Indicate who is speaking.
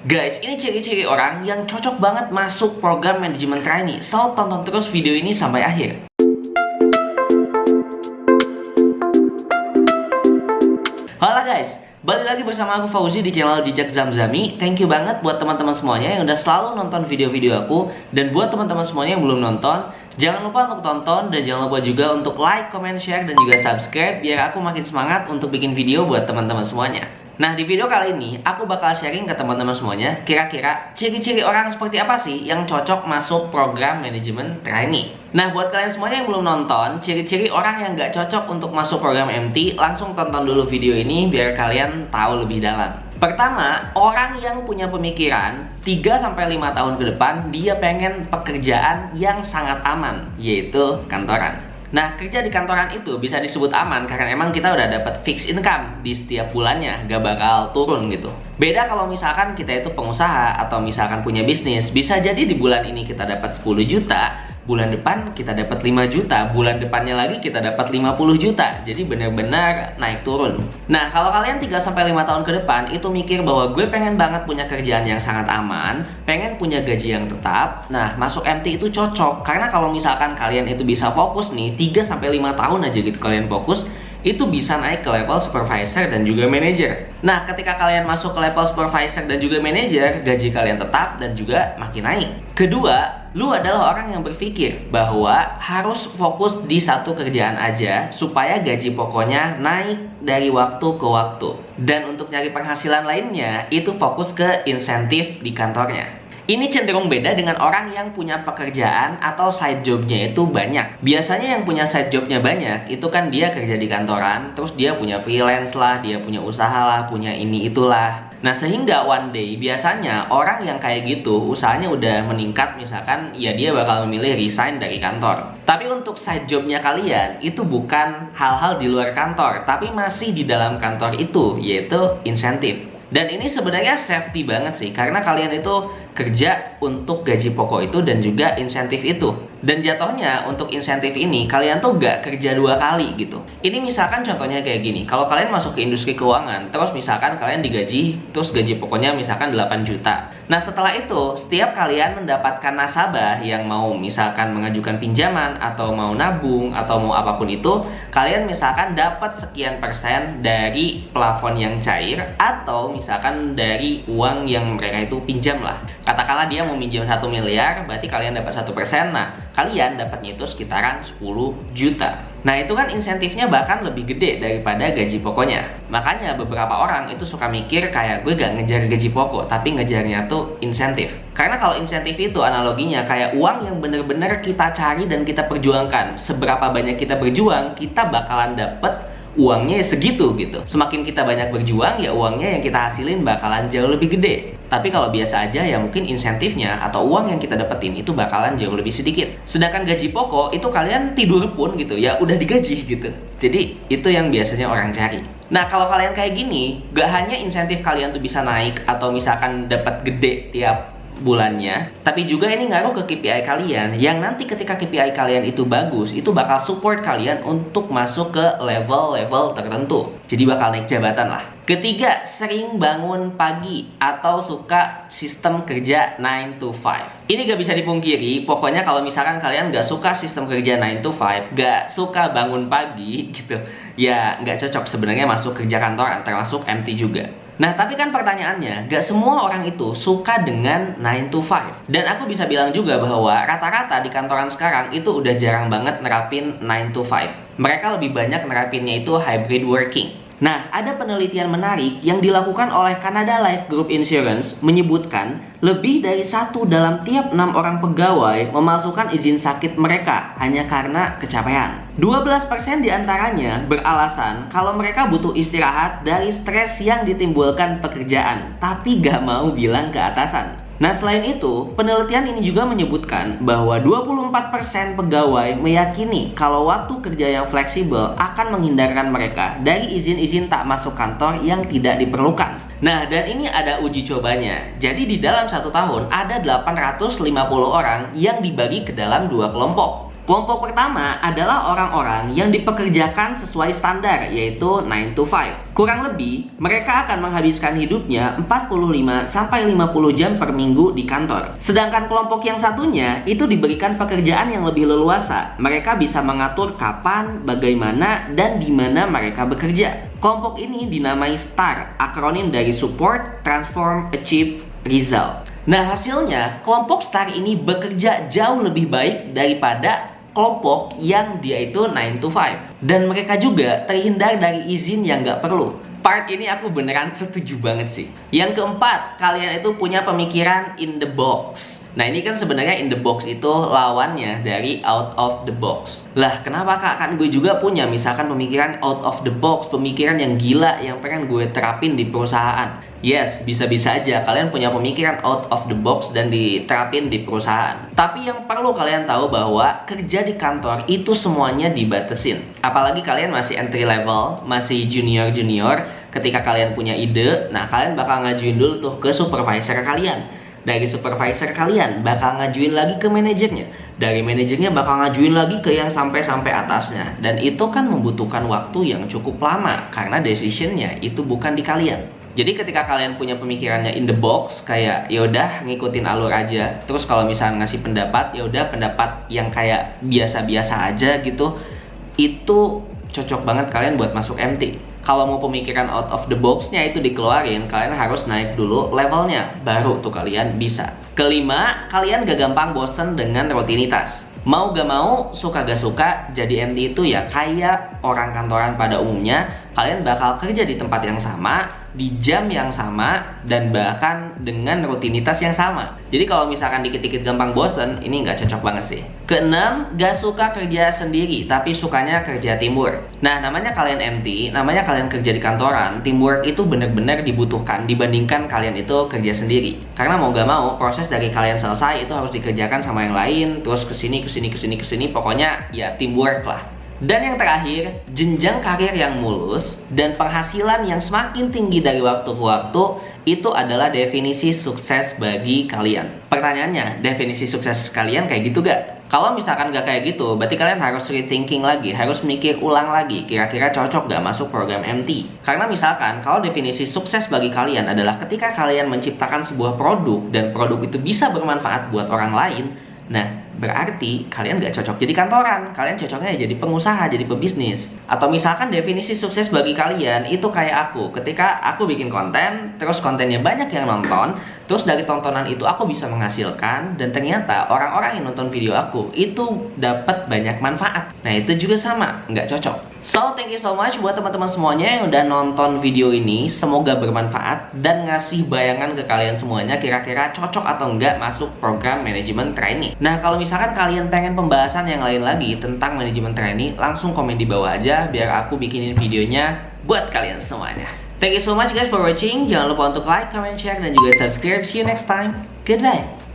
Speaker 1: Guys, ini ciri-ciri orang yang cocok banget masuk program manajemen trainee. So, tonton terus video ini sampai akhir. Halo guys, balik lagi bersama aku Fauzi di channel Jejak Zamzami. Thank you banget buat teman-teman semuanya yang udah selalu nonton video-video aku. Dan buat teman-teman semuanya yang belum nonton, jangan lupa untuk tonton dan jangan lupa juga untuk like, comment, share, dan juga subscribe biar aku makin semangat untuk bikin video buat teman-teman semuanya. Nah, di video kali ini aku bakal sharing ke teman-teman semuanya kira-kira ciri-ciri orang seperti apa sih yang cocok masuk program manajemen trainee. Nah, buat kalian semuanya yang belum nonton ciri-ciri orang yang gak cocok untuk masuk program MT, langsung tonton dulu video ini biar kalian tahu lebih dalam. Pertama, orang yang punya pemikiran 3-5 tahun ke depan dia pengen pekerjaan yang sangat aman, yaitu kantoran. Nah, kerja di kantoran itu bisa disebut aman karena emang kita udah dapat fixed income di setiap bulannya, gak bakal turun gitu. Beda kalau misalkan kita itu pengusaha atau misalkan punya bisnis, bisa jadi di bulan ini kita dapat 10 juta, bulan depan kita dapat 5 juta, bulan depannya lagi kita dapat 50 juta. Jadi benar-benar naik turun. Nah, kalau kalian 3-5 tahun ke depan itu mikir bahwa gue pengen banget punya kerjaan yang sangat aman, pengen punya gaji yang tetap, nah masuk MT itu cocok. Karena kalau misalkan kalian itu bisa fokus nih, 3-5 tahun aja gitu kalian fokus, itu bisa naik ke level supervisor dan juga manager. Nah, ketika kalian masuk ke level supervisor dan juga manager, gaji kalian tetap dan juga makin naik. Kedua, lu adalah orang yang berpikir bahwa harus fokus di satu kerjaan aja supaya gaji pokoknya naik dari waktu ke waktu. Dan untuk nyari penghasilan lainnya, itu fokus ke insentif di kantornya. Ini cenderung beda dengan orang yang punya pekerjaan atau side jobnya itu banyak. Biasanya yang punya side jobnya banyak, itu kan dia kerja di kantoran, terus dia punya freelance lah, dia punya usaha lah, punya ini itulah. Nah, sehingga one day biasanya orang yang kayak gitu, usahanya udah meningkat misalkan, ya dia bakal memilih resign dari kantor. Tapi untuk side jobnya kalian, itu bukan hal-hal di luar kantor, tapi masih di dalam kantor itu, yaitu insentif. Dan ini sebenarnya safety banget sih, karena kalian itu kerja untuk gaji pokok itu dan juga insentif itu. Dan jatuhnya untuk insentif ini kalian tuh gak kerja 2 kali gitu. Ini misalkan contohnya kayak gini, kalau kalian masuk ke industri keuangan, terus misalkan kalian digaji, terus gaji pokoknya misalkan 8 juta. Nah, setelah itu setiap kalian mendapatkan nasabah yang mau misalkan mengajukan pinjaman atau mau nabung atau mau apapun itu, kalian misalkan dapat sekian persen dari plafon yang cair atau misalkan dari uang yang mereka itu pinjam lah. Katakanlah dia mau minjem 1 miliar, berarti kalian dapat 1%. Nah, kalian dapatnya itu sekitaran 10 juta. Nah, itu kan insentifnya bahkan lebih gede daripada gaji pokoknya. Makanya beberapa orang itu suka mikir kayak gue gak ngejar gaji pokok, tapi ngejarnya tuh insentif. Karena kalau insentif itu analoginya kayak uang yang bener-bener kita cari dan kita perjuangkan. Seberapa banyak kita berjuang, kita bakalan dapet uangnya segitu gitu. Semakin kita banyak berjuang, ya uangnya yang kita hasilin bakalan jauh lebih gede. Tapi kalau biasa aja ya mungkin insentifnya atau uang yang kita dapetin itu bakalan jauh lebih sedikit. Sedangkan gaji pokok itu kalian tidur pun gitu ya udah digaji gitu. Jadi itu yang biasanya orang cari. Nah, kalau kalian kayak gini, gak hanya insentif kalian tuh bisa naik atau misalkan dapat gede tiap bulannya, tapi juga ini ngaruh ke KPI kalian, yang nanti ketika KPI kalian itu bagus, itu bakal support kalian untuk masuk ke level-level tertentu. Jadi bakal naik jabatan lah. Ketiga, sering bangun pagi atau suka sistem kerja 9 to 5. Ini gak bisa dipungkiri, pokoknya kalau misalkan kalian gak suka sistem kerja 9 to 5, gak suka bangun pagi gitu, ya gak cocok sebenarnya masuk kerja kantoran, termasuk MT juga. Nah, tapi kan pertanyaannya, gak semua orang itu suka dengan 9 to 5. Dan aku bisa bilang juga bahwa rata-rata di kantoran sekarang itu udah jarang banget nerapin 9 to 5. Mereka lebih banyak nerapinnya itu hybrid working. Nah, ada penelitian menarik yang dilakukan oleh Canada Life Group Insurance menyebutkan lebih dari 1 dalam tiap 6 orang pegawai memasukkan izin sakit mereka hanya karena kecapean. 12% diantaranya beralasan kalau mereka butuh istirahat dari stres yang ditimbulkan pekerjaan, tapi gak mau bilang ke atasan. Nah, selain itu, penelitian ini juga menyebutkan bahwa 24% pegawai meyakini kalau waktu kerja yang fleksibel akan menghindarkan mereka dari izin-izin tak masuk kantor yang tidak diperlukan. Nah, dan ini ada uji cobanya. Jadi di dalam 1 tahun ada 850 orang yang dibagi ke dalam 2 kelompok. Kelompok pertama adalah orang-orang yang dipekerjakan sesuai standar, yaitu 9 to 5. Kurang lebih, mereka akan menghabiskan hidupnya 45-50 jam per minggu di kantor. Sedangkan kelompok yang satunya itu diberikan pekerjaan yang lebih leluasa. Mereka bisa mengatur kapan, bagaimana, dan di mana mereka bekerja. Kelompok ini dinamai STAR, akronim dari Support, Transform, Achieve, Result. Nah, hasilnya kelompok STAR ini bekerja jauh lebih baik daripada kelompok yang dia itu 9 to 5. Dan mereka juga terhindar dari izin yang nggak perlu. Part ini aku beneran setuju banget sih. Yang keempat, kalian itu punya pemikiran in the box. Nah, ini kan sebenarnya in the box itu lawannya dari out of the box. Lah, kenapa kak? Kan gue juga punya misalkan pemikiran out of the box, pemikiran yang gila yang pengen gue terapin di perusahaan. Yes, bisa-bisa aja kalian punya pemikiran out of the box dan diterapin di perusahaan. Tapi yang perlu kalian tahu bahwa kerja di kantor itu semuanya dibatesin. Apalagi kalian masih entry level, masih junior-junior, ketika kalian punya ide, nah kalian bakal ngajuin dulu tuh ke supervisor kalian. Dari supervisor kalian bakal ngajuin lagi ke manajernya. Dari manajernya bakal ngajuin lagi ke yang sampai-sampai atasnya. Dan itu kan membutuhkan waktu yang cukup lama karena decisionnya itu bukan di kalian. Jadi ketika kalian punya pemikirannya in the box, kayak yaudah ngikutin alur aja. Terus kalau misalnya ngasih pendapat, yaudah pendapat yang kayak biasa-biasa aja gitu, itu cocok banget kalian buat masuk MT. Kalau mau pemikiran out of the box-nya itu dikeluarin, kalian harus naik dulu levelnya, baru tuh kalian bisa. Kelima, kalian gak gampang bosen dengan rutinitas. Mau gak mau, suka gak suka, jadi MT itu ya kayak orang kantoran pada umumnya. Kalian bakal kerja di tempat yang sama, di jam yang sama, dan bahkan dengan rutinitas yang sama. Jadi kalau misalkan dikit-dikit gampang bosen, ini nggak cocok banget sih. Keenam, gak suka kerja sendiri, tapi sukanya kerja teamwork. Nah, namanya kalian MT, namanya kalian kerja di kantoran, teamwork itu benar-benar dibutuhkan dibandingkan kalian itu kerja sendiri. Karena mau gak mau, proses dari kalian selesai itu harus dikerjakan sama yang lain, terus kesini, pokoknya ya teamwork lah. Dan yang terakhir, jenjang karir yang mulus dan penghasilan yang semakin tinggi dari waktu ke waktu, itu adalah definisi sukses bagi kalian. Pertanyaannya, definisi sukses kalian kayak gitu gak? Kalau misalkan gak kayak gitu, berarti kalian harus rethinking lagi, harus mikir ulang lagi, kira-kira cocok gak masuk program MT. Karena misalkan, kalau definisi sukses bagi kalian adalah ketika kalian menciptakan sebuah produk, dan produk itu bisa bermanfaat buat orang lain, nah, berarti kalian gak cocok jadi kantoran. Kalian cocoknya jadi pengusaha, jadi pebisnis. Atau misalkan definisi sukses bagi kalian itu kayak aku. Ketika aku bikin konten, terus kontennya banyak yang nonton, terus dari tontonan itu aku bisa menghasilkan, dan ternyata orang-orang yang nonton video aku itu dapat banyak manfaat. Nah, itu juga sama, nggak cocok. So, thank you so much buat teman-teman semuanya yang udah nonton video ini. Semoga bermanfaat dan ngasih bayangan ke kalian semuanya kira-kira cocok atau enggak masuk program manajemen trainee. Nah, kalau misalkan kalian pengen pembahasan yang lain lagi tentang manajemen trainee, langsung komen di bawah aja biar aku bikinin videonya buat kalian semuanya. Thank you so much guys for watching. Jangan lupa untuk like, comment, share, dan juga subscribe. See you next time. Goodbye.